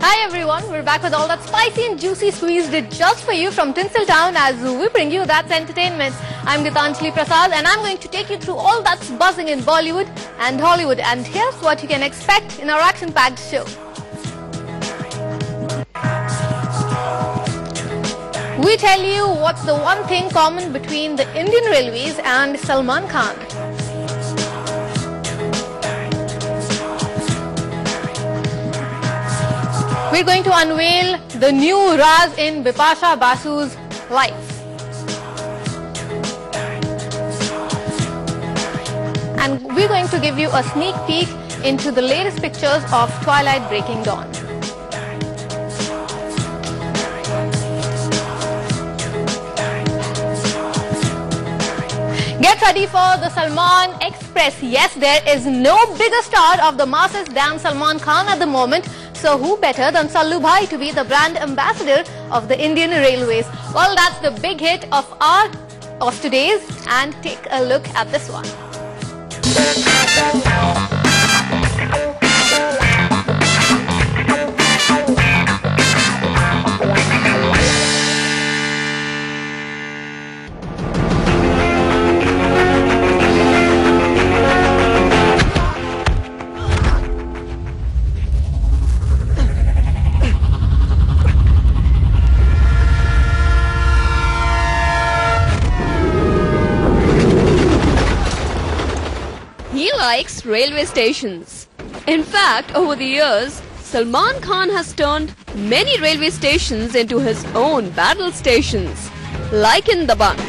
Hi everyone, we're back with all that spicy and juicy squeezed it just for you from Tinseltown as we bring you That's Entertainment. I'm Gitanjali Prasad and I'm going to take you through all that's buzzing in Bollywood and Hollywood, and here's what you can expect in our action-packed show. We tell you what's the one thing common between the Indian Railways and Salman Khan. We're going to unveil the new Raz in Bipasha Basu's life. And we're going to give you a sneak peek into the latest pictures of Twilight Breaking Dawn. Get ready for the Salman Express. Yes, there is no bigger star of the masses than Salman Khan at the moment. So who better than Sallu Bhai to be the brand ambassador of the Indian Railways? Well, that's the big hit of today's, and take a look at this one. He likes railway stations. In fact, over the years, Salman Khan has turned many railway stations into his own battle stations, like in Dabangg.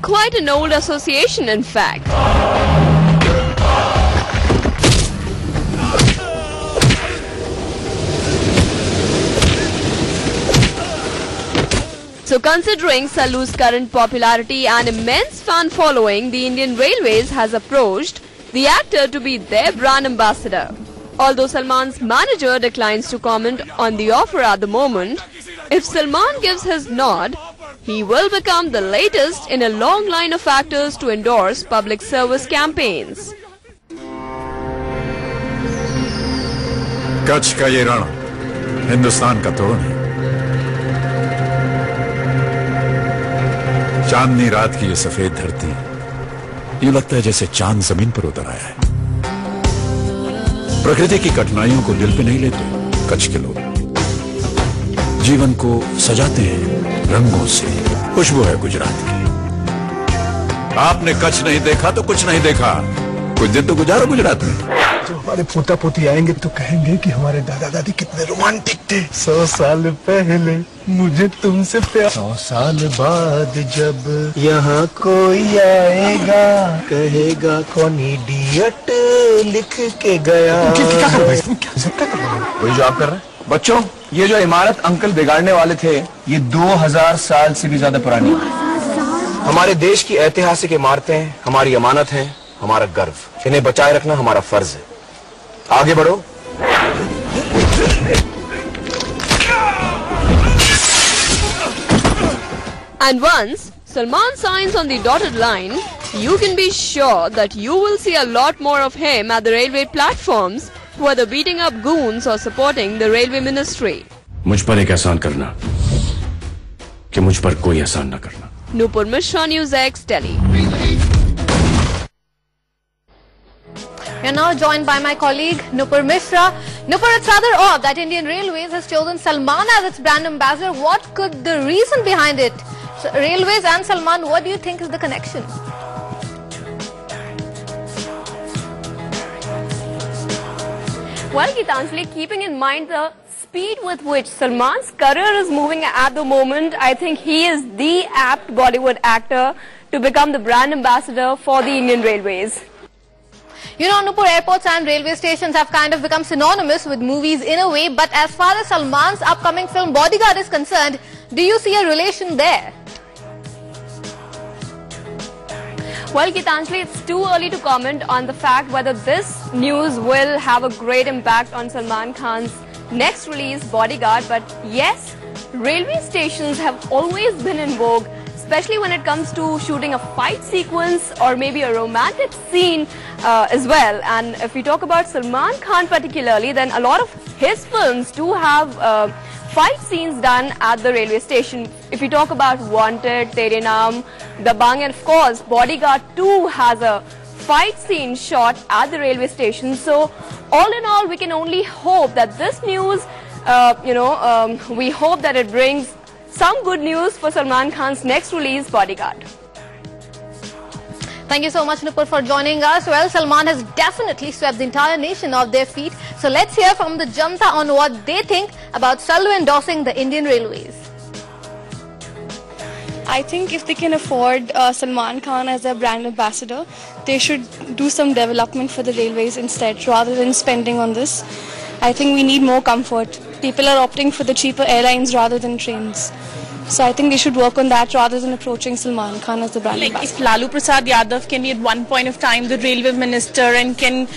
Quite an old association, in fact. So considering Sallu's current popularity and immense fan following, the Indian Railways has approached the actor to be their brand ambassador. Although Salman's manager declines to comment on the offer at the moment, if Salman gives his nod, he will become the latest in a long line of actors to endorse public service campaigns. Kutch का ये रण हिंदुस्तान का तोरण है। चांदनी रात की ये सफेद धरती, यूं लगता है जैसे चांद जमीन पर उतर आया है। प्रकृति की कठिनाइयों को दिल पे नहीं लेते कच्छ के लोग, जीवन को सजाते हैं रंगों से। खुशबू है गुजरात की। आपने कच्छ नहीं देखा तो कुछ नहीं देखा। कुछ दिन तो गुजारो गुजरात में। जो हमारे पोता पोती आएंगे तो कहेंगे कि हमारे दादा दादी कितने रोमांटिक थे। 100 साल पहले मुझे तुमसे प्यार, 100 साल बाद जब यहाँ कोई आएगा कहेगा कौन इडियट लिख के गया। वही जॉब कर रहे हैं। बच्चों, ये जो इमारत अंकल बिगाड़ने वाले थे, ये 2000 साल से भी ज्यादा पुरानी है। हमारे देश की ऐतिहासिक इमारतें हमारी अमानत हैं, हमारा गर्व। इन्हें बचाए रखना हमारा फर्ज है। आगे बढ़ो। And once Salman signs on the dotted line, you can be sure that you will see a lot more of him at the railway platforms, whether beating up goons or supporting the railway ministry. मुझ पर एक एहसान करना कि मुझ पर कोई एहसान न करना। Nupur Mishra, News X, Delhi. We are now joined by my colleague Nupur Mishra. Nupur, it's rather odd that Indian Railways has chosen Salman as its brand ambassador. What could the reason behind it? So, Railways and Salman, what do you think is the connection? Well, Gitanjali, keeping in mind the speed with which Salman's career is moving at the moment, I think he is the apt Bollywood actor to become the brand ambassador for the Indian Railways. You know, Nupur, airports and railway stations have kind of become synonymous with movies in a way, but as far as Salman's upcoming film Bodyguard is concerned, do you see a relation there? Well, Gitanjali, it's too early to comment on the fact whether this news will have a great impact on Salman Khan's next release, Bodyguard. But yes, railway stations have always been in vogue especially when it comes to shooting a fight sequence or maybe a romantic scene as well. And if we talk about Salman Khan particularly, then a lot of his films do have fight scenes done at the railway station. If we talk about Wanted, Tere Naam, Dabangg, and of course Bodyguard 2 has a fight scene shot at the railway station. So all in all, we can only hope that this news, we hope that it brings some good news for Salman Khan's next release, Bodyguard. Thank you so much, Nupur, for joining us. Well, Salman has definitely swept the entire nation off their feet. So let's hear from the Janta on what they think about Sallu endorsing the Indian Railways. I think if they can afford Salman Khan as their brand ambassador, they should do some development for the railways instead, rather than spending on this. I think we need more comfort. People are opting for the cheaper airlines rather than trains. So I think they should work on that rather than approaching Salman Khan as the brand ambassador. If Lalu Prasad Yadav can be at one point of time the railway minister and can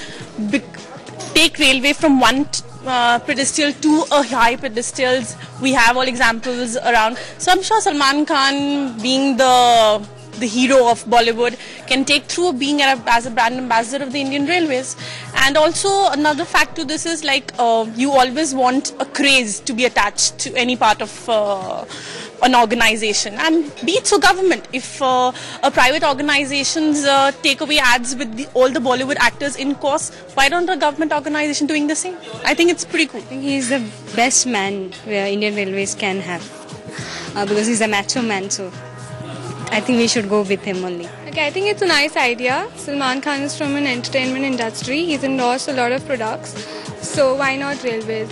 take railway from one pedestal to a high pedestals, we have all examples around. So I'm sure Salman Khan, being the hero of Bollywood, can take through being as a brand ambassador of the Indian Railways. And also another fact to this is you always want a craze to be attached to any part of an organization, and be it so government. If a private organizations take away ads with all the Bollywood actors in course, why don't a government organization doing the same? I think it's pretty cool. I think he's the best man where Indian Railways can have because he's a macho man, so I think we should go with him only. Okay, I think it's a nice idea. Salman Khan is from an entertainment industry. He's endorsed a lot of products. So why not railways?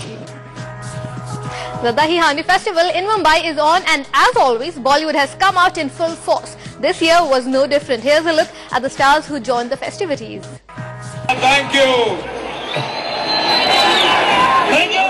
The Dahi Handi Festival in Mumbai is on, and as always, Bollywood has come out in full force. This year was no different. Here's a look at the stars who joined the festivities. Thank you. Thank you.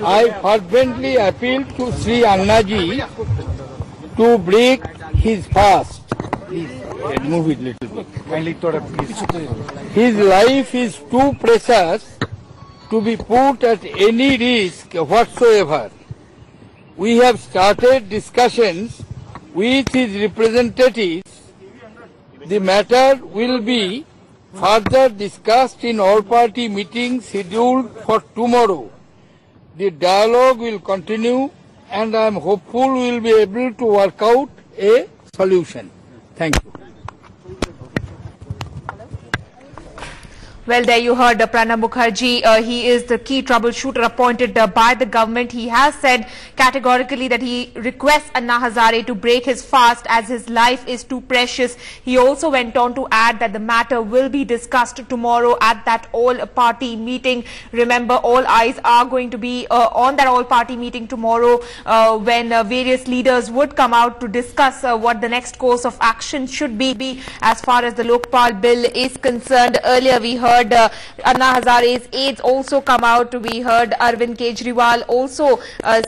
I fervently appeal to Sri Annaji to break his fast. Please move it little bit. His life is too precious to be put at any risk whatsoever. We have started discussions with his representatives. The matter will be further discussed in all-party meeting scheduled for tomorrow. The dialogue will continue, and I am hopeful we will be able to work out a solution. Thank you. Well, there you heard Pranab Mukherjee. He is the key troubleshooter appointed by the government. He has said categorically that he requests Anna Hazare to break his fast as his life is too precious. He also went on to add that the matter will be discussed tomorrow at that all-party meeting. Remember, all eyes are going to be on that all-party meeting tomorrow when various leaders would come out to discuss what the next course of action should be as far as the Lokpal bill is concerned. Earlier we heard Anna Hazare's aides also come out. We heard Arvind Kejriwal also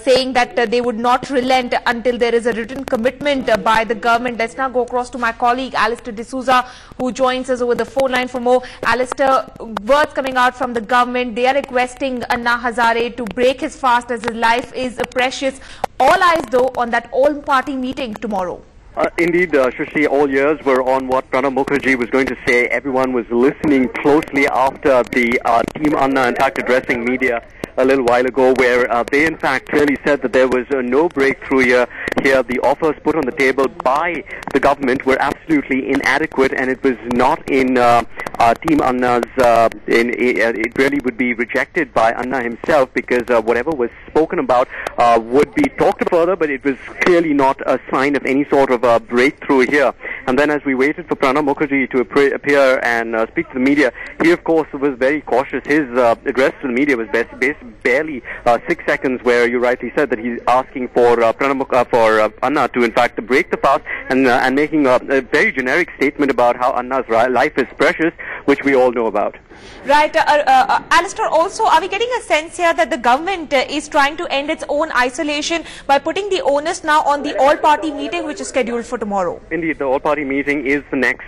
saying that they would not relent until there is a written commitment by the government. Let's now go across to my colleague Alistair D'Souza, who joins us over the phone line for more. Alistair, words coming out from the government. They are requesting Anna Hazare to break his fast as his life is precious. All eyes though on that all-party meeting tomorrow. Indeed, Shashi, all ears were on what Pranab Mukherjee was going to say. Everyone was listening closely after the Team Anna, in fact, addressing media a little while ago, where they in fact clearly said that there was no breakthrough here. The offers put on the table by the government were absolutely inadequate, and it was not in Team Anna's, it really would be rejected by Anna himself, because whatever was spoken about would be talked further, but it was clearly not a sign of any sort of breakthrough here. And then as we waited for Pranab Mukherjee to appear and speak to the media, he of course was very cautious. His address to the media was barely 6 seconds, where you rightly said that he's asking for Anna to in fact break the fast and making a very generic statement about how Anna's life is precious, which we all know about. Right, Alistair, also, are we getting a sense here that the government is trying to end its own isolation by putting the onus now on the all-party meeting which is scheduled for tomorrow? Indeed, the all-party meeting is the next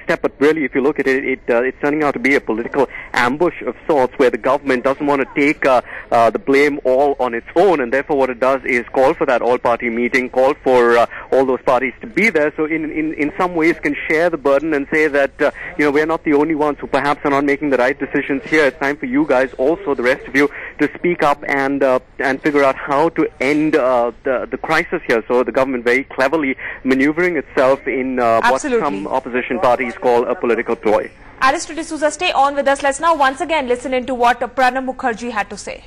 step, but really, if you look at it, it's turning out to be a political ambush of sorts, where the government doesn't want to take the blame all on its own, and therefore what it does is call for that all-party meeting, call for all those parties to be there, so in some ways can share the burden and say that we're not the only ones who perhaps are not making the right decisions here. It's time for you guys, also the rest of you, to speak up and figure out how to end the crisis here. So the government very cleverly maneuvering itself in what some opposition parties call a political ploy. Alistair D'Souza, stay on with us. Let's now once again listen into what Pranab Mukherjee had to say.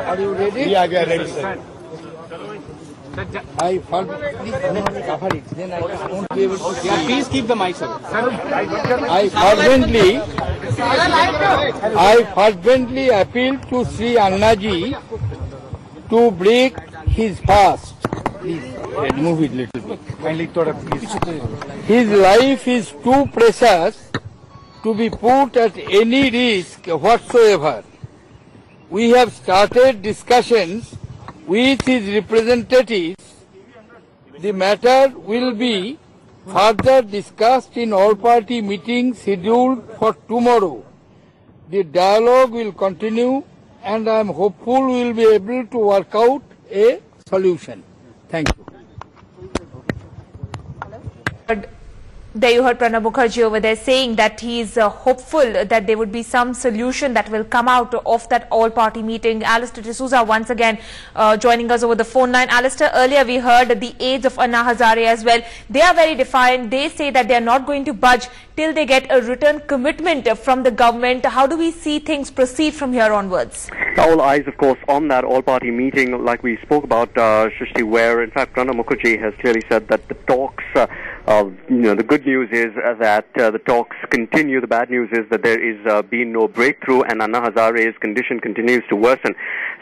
Are you ready? Yeah, we are ready, sir. I fervently cover it, then I won't be able to see. Yeah, please keep the mic, sir. I fervently appeal to Sri Annaji to break his fast. Please remove it little bit. Kindly, please. His life is too precious to be put at any risk whatsoever. We have started discussions with his representatives. The matter will be further discussed in all-party meeting scheduled for tomorrow. The dialogue will continue, and I am hopeful we will be able to work out a solution. Thank you. There you heard Pranab Mukherjee over there saying that he is hopeful that there would be some solution that will come out of that all-party meeting. Alistair D'Souza once again joining us over the phone line. Alistair, earlier we heard the aides of Anna Hazare as well. They are very defiant. They say that they are not going to budge till they get a written commitment from the government. How do we see things proceed from here onwards? All eyes, of course, on that all-party meeting, like we spoke about, Shrishti, where in fact Pranab Mukherjee has clearly said that the talks, the good news is that the talks continue. The bad news is that there is been no breakthrough, and Anna Hazare's condition continues to worsen.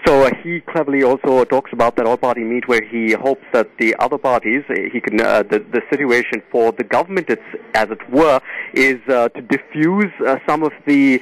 So he cleverly also talks about that all-party meet, where he hopes that the other parties, he can the situation for the government, as it were, is to diffuse some of the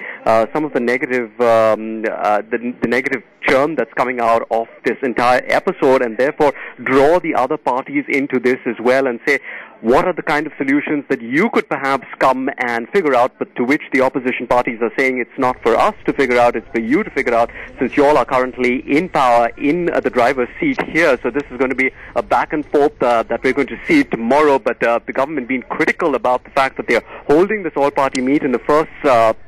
negative the negative churn that's coming out of this entire episode, and therefore draw the other parties into this as well and say, what are the kind of solutions that you could perhaps come and figure out, but to which the opposition parties are saying it's not for us to figure out, it's for you to figure out, since you all are currently in power, in the driver's seat here. So this is going to be a back and forth that we're going to see tomorrow, but the government being critical about the fact that they're holding this all-party meet in the first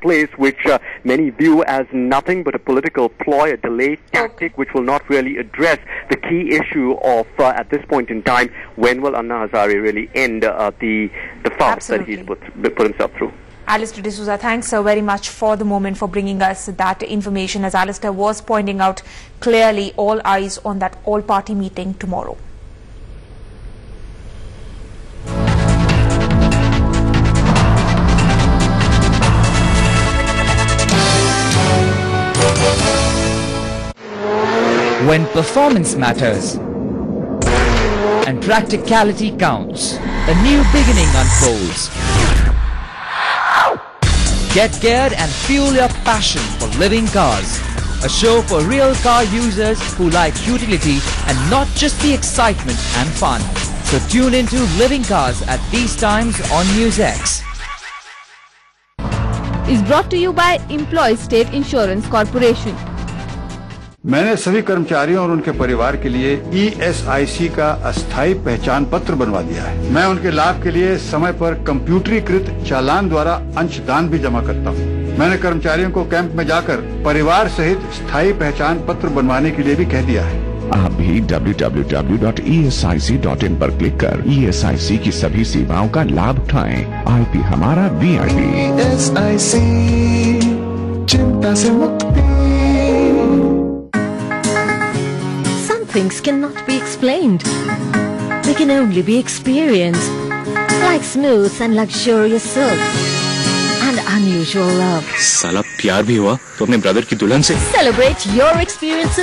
place, which many view as nothing but a political ploy, a delayed tactic, which will not really address the key issue of, at this point in time, when will Anna Hazare really end the fast that he's put himself through. Alistair D'Souza, thanks very much for the moment, for bringing us that information. As Alistair was pointing out clearly, all eyes on that all-party meeting tomorrow. When performance matters and practicality counts, a new beginning unfolds. Get geared and fuel your passion for living cars. A show for real car users who like utility and not just the excitement and fun. So tune into Living Cars at these times on NewsX. Is brought to you by Employees State Insurance Corporation. मैंने सभी कर्मचारियों और उनके परिवार के लिए ESIC का अस्थायी पहचान पत्र बनवा दिया है। मैं उनके लाभ के लिए समय पर कंप्यूटरीकृत चालान द्वारा अंशदान भी जमा करता हूँ। मैंने कर्मचारियों को कैंप में जाकर परिवार सहित स्थायी पहचान पत्र बनवाने के लिए भी कह दिया है। आप भी www.esic.in पर क्लिक कर ESIC की सभी सेवाओं का लाभ उठाएं। IP हमारा VIP। ESIC, चिंता से मुक्ति। Some things cannot be explained. They can only be experienced. Like smooth and luxurious silk and unusual love. साला प्यार भी हुआ तो अपने ब्रदर की दुल्हन से। Celebrate your experiences